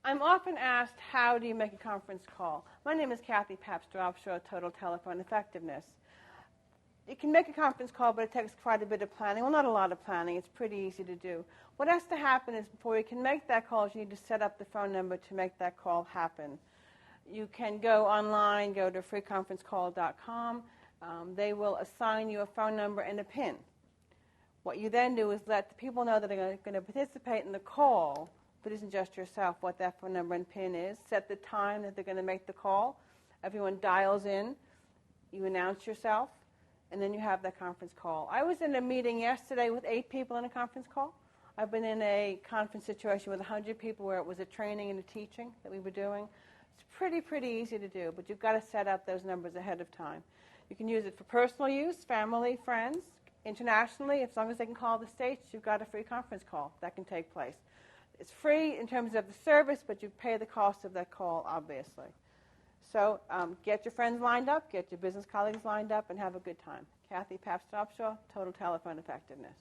I'm often asked, how do you make a conference call? My name is Kathy Papst-Offshore, Total Telephone Effectiveness. You can make a conference call, but it takes quite a bit of planning. Well, not a lot of planning. It's pretty easy to do. What has to happen is before you can make that call, you need to set up the phone number to make that call happen. You can go online, go to freeconferencecall.com. They will assign you a phone number and a PIN. What you then do is let the people know that are going to participate in the call, but it isn't just yourself, what that phone number and PIN is. Set the time that they're going to make the call. Everyone dials in. You announce yourself, and then you have that conference call. I was in a meeting yesterday with 8 people in a conference call. I've been in a conference situation with 100 people where it was a training and a teaching that we were doing. It's pretty easy to do, but you've got to set up those numbers ahead of time. You can use it for personal use, family, friends. Internationally, as long as they can call the States, you've got a free conference call that can take place. It's free in terms of the service, but you pay the cost of that call, obviously. So get your friends lined up, get your business colleagues lined up, and have a good time. Kathy Papst-Offshore, Total Telephone Effectiveness.